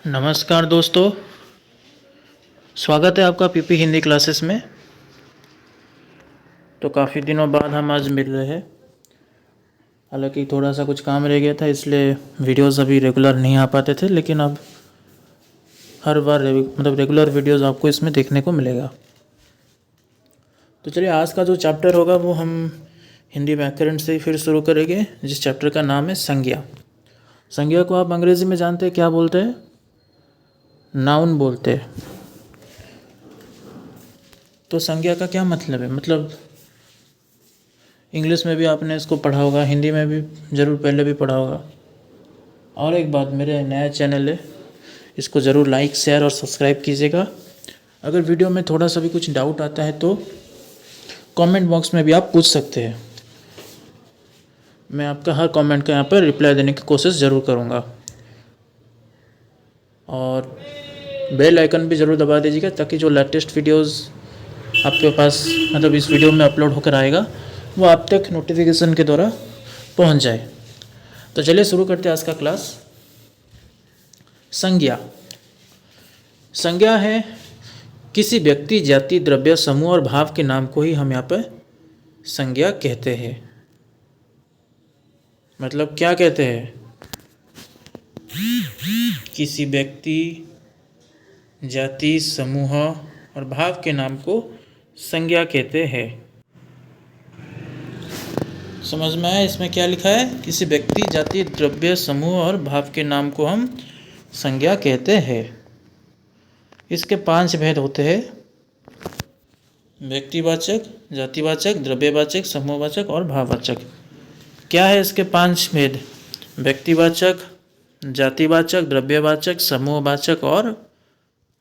नमस्कार दोस्तों, स्वागत है आपका पीपी हिंदी क्लासेस में। तो काफ़ी दिनों बाद हम आज मिल रहे हैं। हालांकि थोड़ा सा कुछ काम रह गया था, इसलिए वीडियोस अभी रेगुलर नहीं आ पाते थे, लेकिन अब हर बार रेगुलर वीडियोस आपको इसमें देखने को मिलेगा। तो चलिए, आज का जो चैप्टर होगा वो हम हिंदी व्याकरण से ही फिर शुरू करेंगे, जिस चैप्टर का नाम है संज्ञा। संज्ञा को आप अंग्रेजी में जानते हैं क्या बोलते हैं? नाउन बोलते हैं। तो संज्ञा का क्या मतलब है? मतलब इंग्लिश में भी आपने इसको पढ़ा होगा, हिंदी में भी ज़रूर पहले भी पढ़ा होगा। और एक बात, मेरे नया चैनल है, इसको ज़रूर लाइक, शेयर और सब्सक्राइब कीजिएगा। अगर वीडियो में थोड़ा सा भी कुछ डाउट आता है तो कमेंट बॉक्स में भी आप पूछ सकते हैं। मैं आपका हर कमेंट का यहाँ पर रिप्लाई देने की कोशिश ज़रूर करूँगा। और बेल आइकन भी ज़रूर दबा दीजिएगा, ताकि जो लेटेस्ट वीडियोस आपके पास इस वीडियो में अपलोड होकर आएगा वो आप तक नोटिफिकेशन के द्वारा पहुंच जाए। तो चलिए शुरू करते हैं आज का क्लास। संज्ञा। संज्ञा है किसी व्यक्ति, जाति, द्रव्य, समूह और भाव के नाम को ही हम यहाँ पर संज्ञा कहते हैं। मतलब क्या कहते हैं? किसी व्यक्ति, जाति, समूह और भाव के नाम को संज्ञा कहते हैं। समझ में आया इसमें क्या लिखा है? किसी व्यक्ति, जाति, द्रव्य, समूह और भाव के नाम को हम संज्ञा कहते हैं। इसके 5 भेद होते हैं: व्यक्तिवाचक, जातिवाचक, द्रव्यवाचक, समूहवाचक और भाववाचक। क्या है इसके 5 भेद? व्यक्तिवाचक, जातिवाचक, द्रव्यवाचक, समूहवाचक और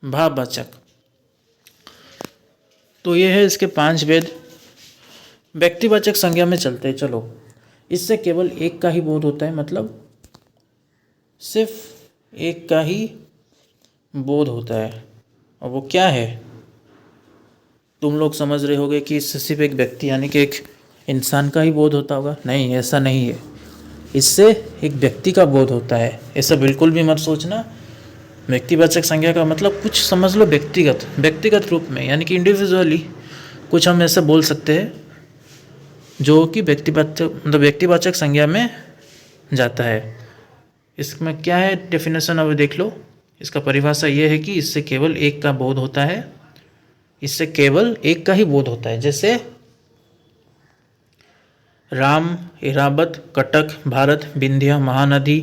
भाववाचक। तो ये है इसके 5 भेद। व्यक्तिवाचक संज्ञा में चलते हैं। चलो, इससे केवल एक का ही बोध होता है, मतलब सिर्फ एक का ही बोध होता है। और वो क्या है? तुम लोग समझ रहे होगे कि इससे सिर्फ एक व्यक्ति यानी कि एक इंसान का ही बोध होता होगा। नहीं, ऐसा नहीं है। इससे एक व्यक्ति का बोध होता है, ऐसा बिल्कुल भी मत सोचना। व्यक्तिवाचक संज्ञा का मतलब कुछ समझ लो व्यक्तिगत रूप में, यानी कि इंडिविजुअली कुछ हम ऐसा बोल सकते हैं जो कि व्यक्तिवाचक संज्ञा में जाता है। इसमें क्या है डेफिनेशन, अब देख लो। इसका परिभाषा ये है कि इससे केवल एक का बोध होता है। इससे केवल एक का ही बोध होता है। जैसे राम, इरावत, कटक, भारत, विंध्य, महानदी,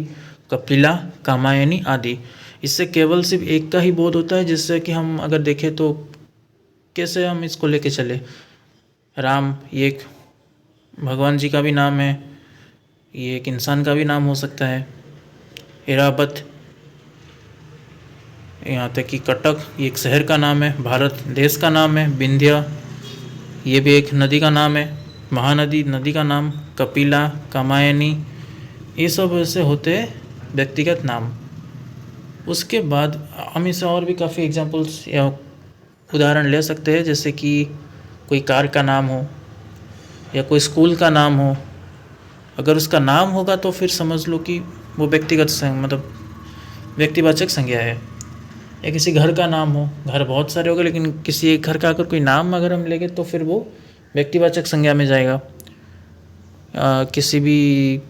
कपिला, कामायनी आदि। इससे केवल सिर्फ एक का ही बोध होता है। जिससे कि हम अगर देखें तो कैसे हम इसको लेके चले। राम ये एक भगवान जी का भी नाम है, ये एक इंसान का भी नाम हो सकता है। इरावत, यहाँ तक कि कटक ये एक शहर का नाम है, भारत देश का नाम है, विंध्य ये भी एक नदी का नाम है, महानदी नदी का नाम, कपिला, कामायनी, ये सब ऐसे होते हैं व्यक्तिगत नाम। उसके बाद हम इसे और भी काफ़ी एग्जांपल्स या उदाहरण ले सकते हैं। जैसे कि कोई कार का नाम हो या कोई स्कूल का नाम हो। अगर उसका नाम होगा तो फिर समझ लो कि वो व्यक्तिवाचक संज्ञा है। या किसी घर का नाम हो, घर बहुत सारे हो गए लेकिन किसी एक घर का अगर कोई नाम अगर हम लेंगे तो फिर वो व्यक्तिवाचक संज्ञा में जाएगा। किसी भी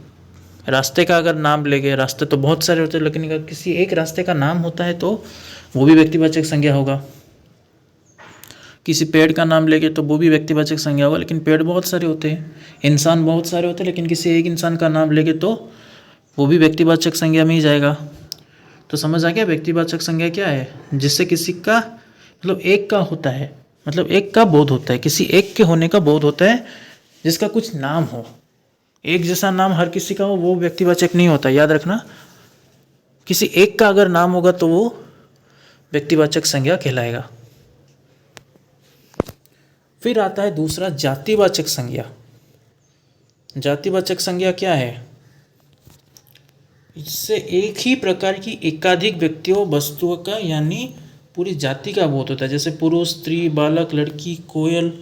रास्ते का अगर नाम लेंगे, रास्ते तो बहुत सारे होते हैं लेकिन अगर किसी एक रास्ते का नाम होता है तो वो भी व्यक्तिवाचक संज्ञा होगा। किसी पेड़ का नाम लेंगे तो वो भी व्यक्तिवाचक संज्ञा होगा, लेकिन पेड़ बहुत सारे होते हैं, इंसान बहुत सारे होते हैं, लेकिन किसी एक इंसान का नाम लेंगे तो वो भी व्यक्तिवाचक संज्ञा में ही जाएगा। तो समझ आ गया व्यक्तिवाचक संज्ञा क्या है? जिससे किसी का एक का होता है, एक का बोध होता है, किसी एक के होने का बोध होता है, जिसका कुछ नाम हो। एक जैसा नाम हर किसी का हो वो व्यक्तिवाचक नहीं होता, याद रखना। किसी एक का अगर नाम होगा तो वो व्यक्तिवाचक संज्ञा कहलाएगा। फिर आता है दूसरा, जातिवाचक संज्ञा। जातिवाचक संज्ञा क्या है? इससे एक ही प्रकार की एकाधिक व्यक्तियों, वस्तुओं का यानी पूरी जाति का बोध होता है। जैसे पुरुष, स्त्री, बालक, लड़की, कोयल,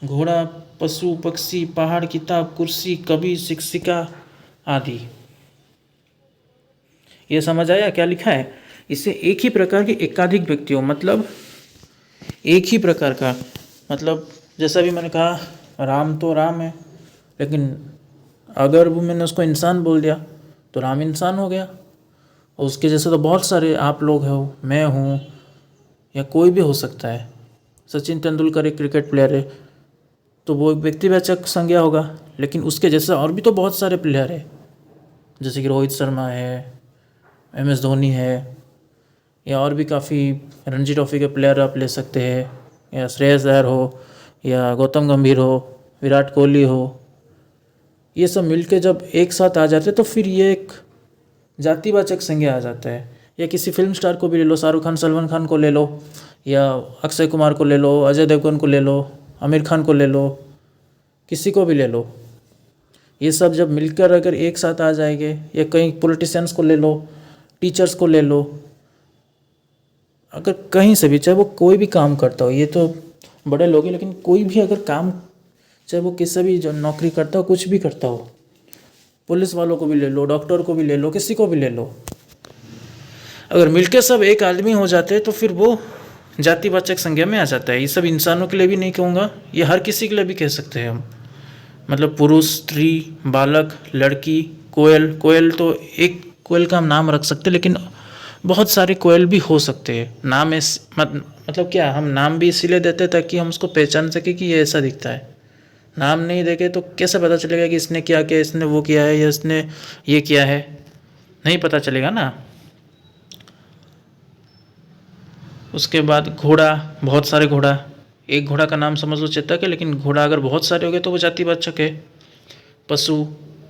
घोड़ा, पशु, पक्षी, पहाड़, किताब, कुर्सी, कवि, शिक्षिका आदि। ये समझ आया क्या लिखा है? इससे एक ही प्रकार के एकाधिक व्यक्ति हो, मतलब एक ही प्रकार का, मतलब जैसा भी मैंने कहा राम तो राम है, लेकिन अगर वो मैंने उसको इंसान बोल दिया तो राम इंसान हो गया। और उसके जैसे तो बहुत सारे आप लोग हो, मैं हूँ, या कोई भी हो सकता है। सचिन तेंदुलकर एक क्रिकेट प्लेयर है तो वो एक व्यक्तिवाचक संज्ञा होगा, लेकिन उसके जैसे और भी तो बहुत सारे प्लेयर है, जैसे कि रोहित शर्मा है, MS धोनी है, या और भी काफ़ी रणजी ट्रॉफी के प्लेयर आप ले सकते हैं, या श्रेयस अय्यर हो, या गौतम गंभीर हो, विराट कोहली हो। ये सब मिलके जब एक साथ आ जाते तो फिर ये एक जातिवाचक संज्ञा आ जाता है। या किसी फिल्म स्टार को भी ले लो, शाहरुख खान, सलमान खान को ले लो, या अक्षय कुमार को ले लो, अजय देवगन को ले लो, आमिर खान को ले लो, किसी को भी ले लो। ये सब जब मिलकर अगर एक साथ आ जाएंगे, या कहीं पॉलिटिशियंस को ले लो, टीचर्स को ले लो, अगर कहीं से भी, चाहे वो कोई भी काम करता हो, ये तो बड़े लोग हैं, लेकिन कोई भी अगर काम, चाहे वो किसी भी जो नौकरी करता हो, कुछ भी करता हो, पुलिस वालों को भी ले लो, डॉक्टर को भी ले लो, किसी को भी ले लो, अगर मिलके सब एक आदमी हो जाते हैं तो फिर वो जातिवाचक संज्ञा में आ जाता है। ये सब इंसानों के लिए भी नहीं कहूँगा, ये हर किसी के लिए भी कह सकते हैं हम, मतलब पुरुष, स्त्री, बालक, लड़की, कोयल। कोयल तो एक कोयल का हम नाम रख सकते हैं, लेकिन बहुत सारे कोयल भी हो सकते हैं। नाम मतलब क्या, हम नाम भी इसीलिए देते हैं ताकि हम उसको पहचान सके कि ये ऐसा दिखता है। नाम नहीं देके तो कैसे पता चलेगा कि इसने क्या किया, इसने वो किया है, या इसने ये किया है, नहीं पता चलेगा ना। उसके बाद घोड़ा, बहुत सारे घोड़ा, एक घोड़ा का नाम समझ लो चेतक है, लेकिन घोड़ा अगर बहुत सारे हो गए तो वो जातिवाचक है। पशु,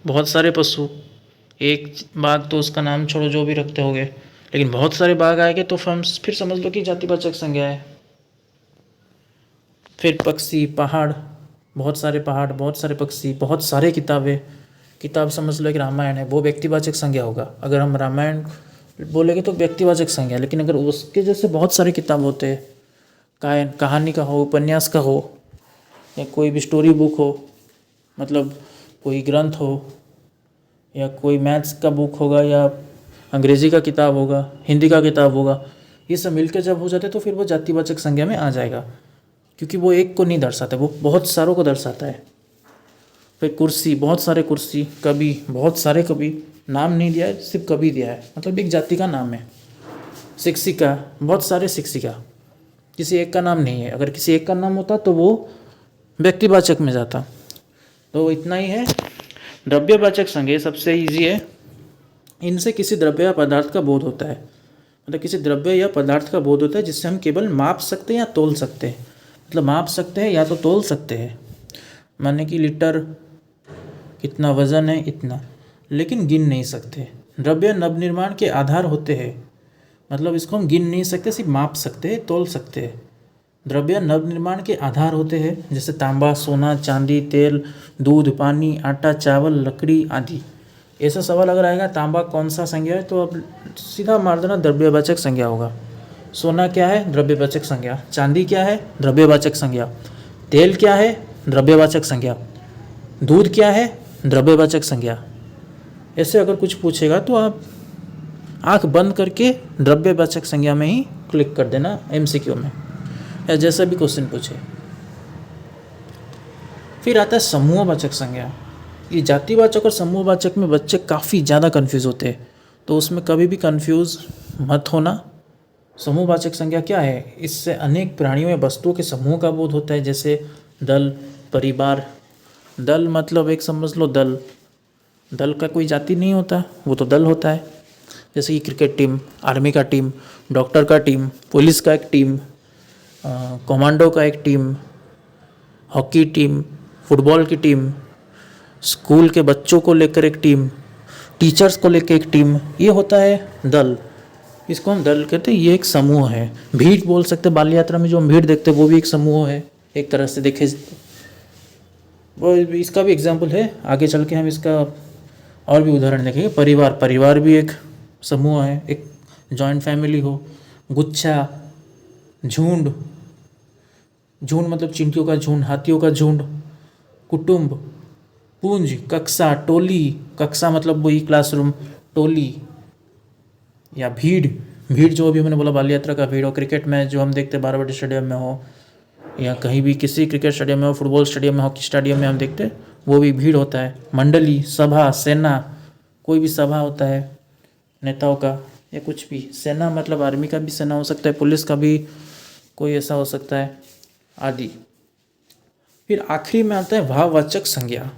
बहुत सारे पशु, एक बाघ तो उसका नाम छोड़ो जो भी रखते होगे, लेकिन बहुत सारे बाघ आएंगे तो फिर समझ लो कि जातिवाचक संज्ञा है। फिर पक्षी, पहाड़, बहुत सारे पक्षी, बहुत सारे किताबें, किताब समझ लो कि रामायण है, वो व्यक्तिवाचक संज्ञा होगा। अगर हम रामायण बोलेंगे तो व्यक्तिवाचक संज्ञा, लेकिन अगर उसके जैसे बहुत सारे किताब होते हैं, कहानी का हो, उपन्यास का हो, या कोई भी स्टोरी बुक हो, मतलब कोई ग्रंथ हो, या कोई मैथ्स का बुक होगा, या अंग्रेजी का किताब होगा, हिंदी का किताब होगा, ये सब मिलकर जब हो जाते तो फिर वो जातिवाचक संज्ञा में आ जाएगा, क्योंकि वो एक को नहीं दर्शाता, वो बहुत सारों को दर्शाता है। फिर कुर्सी, बहुत सारे कुर्सी, कवि, बहुत सारे कवि, नाम नहीं दिया है, सिर्फ कवि दिया है, मतलब एक जाति का नाम है। शिक्षिका, बहुत सारे शिक्षिका, किसी एक का नाम नहीं है। अगर किसी एक का नाम होता तो वो व्यक्तिवाचक में जाता। तो इतना ही है। द्रव्यवाचक संज्ञा सबसे ईजी है, इनसे किसी द्रव्य या पदार्थ का बोध होता है, मतलब किसी द्रव्य या पदार्थ का बोध होता है जिससे हम केवल माप सकते हैं या तोल सकते हैं। मतलब माप सकते हैं या तो तोल सकते हैं, माने कि लीटर कितना वजन है इतना, लेकिन गिन नहीं सकते। द्रव्य नवनिर्माण के आधार होते हैं, मतलब इसको हम गिन नहीं सकते, सिर्फ माप सकते हैं, तोल सकते हैं। द्रव्य नवनिर्माण के आधार होते हैं, जैसे तांबा, सोना, चांदी, तेल, दूध, पानी, आटा, चावल, लकड़ी आदि। ऐसा सवाल अगर आएगा तांबा कौन सा संज्ञा है, तो अब सीधा मार देना द्रव्यवाचक संज्ञा होगा। सोना क्या है, द्रव्यवाचक संज्ञा। चांदी क्या है, द्रव्यवाचक संज्ञा। तेल क्या है, द्रव्यवाचक संज्ञा। दूध क्या है, द्रव्यवाचक संज्ञा। ऐसे अगर कुछ पूछेगा तो आप आंख बंद करके द्रव्यवाचक संज्ञा में ही क्लिक कर देना MCQ में, या जैसा भी क्वेश्चन पूछे। फिर आता है समूहवाचक संज्ञा। ये जातिवाचक और समूहवाचक में बच्चे काफ़ी ज़्यादा कन्फ्यूज़ होते हैं, तो उसमें कभी भी कन्फ्यूज़ मत होना। समूहवाचक संज्ञा क्या है, इससे अनेक प्राणियों या वस्तुओं के समूह का बोध होता है, जैसे दल, परिवार। दल मतलब एक समझ लो दल, दल का कोई जाति नहीं होता, वो तो दल होता है। जैसे कि क्रिकेट टीम, आर्मी का टीम, डॉक्टर का टीम, पुलिस का एक टीम, कमांडो का एक टीम, हॉकी टीम, फुटबॉल की टीम, स्कूल के बच्चों को लेकर एक टीम, टीचर्स को लेकर एक टीम, ये होता है दल। इसको हम दल कहते हैं, ये एक समूह है। भीड़ बोल सकते हैं, बाल यात्रा में जो हम भीड़ देखते हैं वो भी एक समूह है, एक तरह से देखे वो। इसका भी एग्जाम्पल है, आगे चल के हम इसका और भी उदाहरण देखेंगे। परिवार, परिवार भी एक समूह है, एक जॉइंट फैमिली हो। गुच्छा, झुंड, झुंड मतलब चींटियों का झुंड, हाथियों का झुंड। कुटुंब, पुंज, कक्षा, टोली, कक्षा मतलब वही क्लासरूम, टोली। या भीड़, भीड़ जो अभी मैंने बोला बाल यात्रा का भीड़ हो, क्रिकेट मैच जो हम देखते हैं बाराबटी स्टेडियम में हो या कहीं भी किसी क्रिकेट स्टेडियम में हो, फुटबॉल स्टेडियम में, हॉकी स्टेडियम में हम देखते हैं, वो भी भीड़ होता है। मंडली, सभा, सेना, कोई भी सभा होता है नेताओं का या कुछ भी, सेना मतलब आर्मी का भी सेना हो सकता है, पुलिस का भी कोई ऐसा हो सकता है आदि। फिर आखिरी में आता है भाववाचक संज्ञा।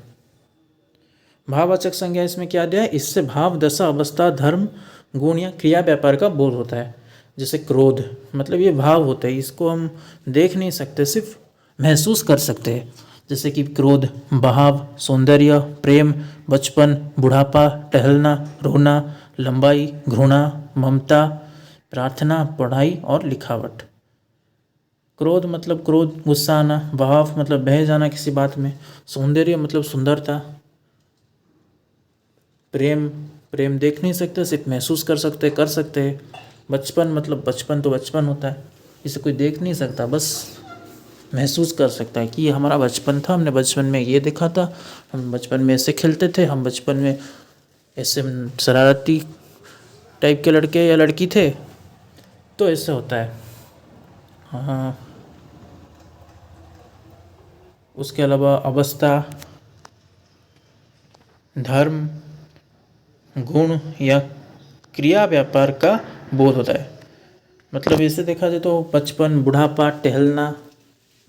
भाववाचक संज्ञा इसमें क्या दिया है, इससे भाव, दशा, अवस्था, धर्म, गुण या क्रिया व्यापार का बोध होता है। जैसे क्रोध, मतलब ये भाव होता है, इसको हम देख नहीं सकते, सिर्फ महसूस कर सकते हैं। जैसे कि क्रोध, बहाव, सौंदर्य, प्रेम, बचपन, बुढ़ापा, टहलना, रोना, लंबाई, घृणा, ममता, प्रार्थना, पढ़ाई और लिखावट। क्रोध मतलब क्रोध, गुस्सा आना, बहाव मतलब बह जाना किसी बात में, सौंदर्य मतलब सुंदरता, प्रेम, प्रेम देख नहीं सकते, सिर्फ महसूस कर सकते, कर सकते हैं। बचपन मतलब बचपन तो बचपन होता है, इसे कोई देख नहीं सकता, बस महसूस कर सकता है कि ये हमारा बचपन था, हमने बचपन में ये देखा था, हम बचपन में ऐसे खेलते थे, हम बचपन में ऐसे शरारती टाइप के लड़के या लड़की थे, तो ऐसे होता है। हाँ, उसके अलावा अवस्था, धर्म, गुण या क्रिया व्यापार का बोध होता है। मतलब इसे देखा जाए तो बचपन, बुढ़ापा, टहलना,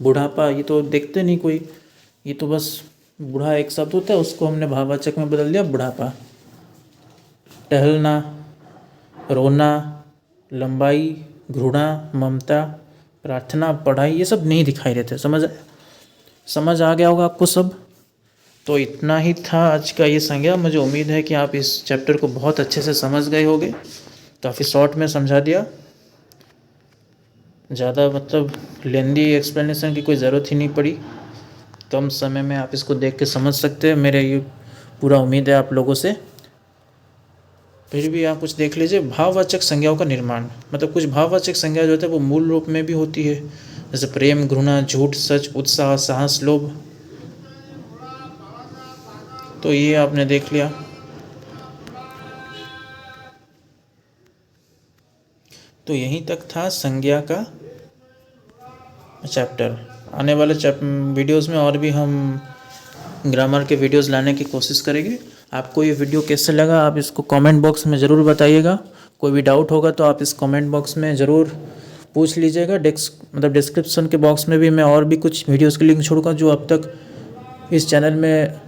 बुढ़ापा ये तो देखते नहीं कोई, ये तो बस बूढ़ा एक शब्द होता है, उसको हमने भाववाचक में बदल दिया बुढ़ापा। टहलना, रोना, लंबाई, घृणा, ममता, प्रार्थना, पढ़ाई, ये सब नहीं दिखाई देते। समझ आ गया होगा आपको सब। तो इतना ही था आज का ये संज्ञा। मुझे उम्मीद है कि आप इस चैप्टर को बहुत अच्छे से समझ गए होंगे। काफ़ी शॉर्ट में समझा दिया, ज़्यादा मतलब लेंदी एक्सप्लेनेशन की कोई ज़रूरत ही नहीं पड़ी। कम समय में आप इसको देख के समझ सकते हैं, मेरे ये पूरा उम्मीद है आप लोगों से। फिर भी आप कुछ देख लीजिए, भाववाचक संज्ञाओं का निर्माण, मतलब कुछ भाववाचक संज्ञा जो होता है वो मूल रूप में भी होती है, जैसे प्रेम, घृणा, झूठ, सच, उत्साह, साहस, लोभ। तो ये आपने देख लिया। तो यहीं तक था संज्ञा का चैप्टर। आने वाले वीडियोस में और भी हम ग्रामर के वीडियोस लाने की कोशिश करेंगे। आपको ये वीडियो कैसे लगा आप इसको कमेंट बॉक्स में ज़रूर बताइएगा। कोई भी डाउट होगा तो आप इस कमेंट बॉक्स में ज़रूर पूछ लीजिएगा। डिस्क्रिप्शन के बॉक्स में भी मैं और भी कुछ वीडियोस के लिंक छोड़ूंगा जो अब तक इस चैनल में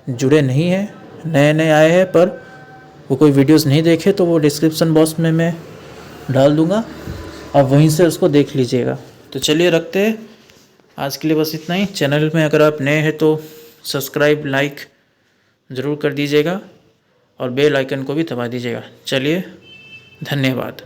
जुड़े नहीं हैं, नए नए आए हैं, पर वो कोई वीडियोस नहीं देखे तो वो डिस्क्रिप्शन बॉक्स में मैं डाल दूँगा, आप वहीं से उसको देख लीजिएगा। तो चलिए रखते हैं, आज के लिए बस इतना ही। चैनल में अगर आप नए हैं तो सब्सक्राइब, लाइक ज़रूर कर दीजिएगा और बेल आइकन को भी दबा दीजिएगा। चलिए, धन्यवाद।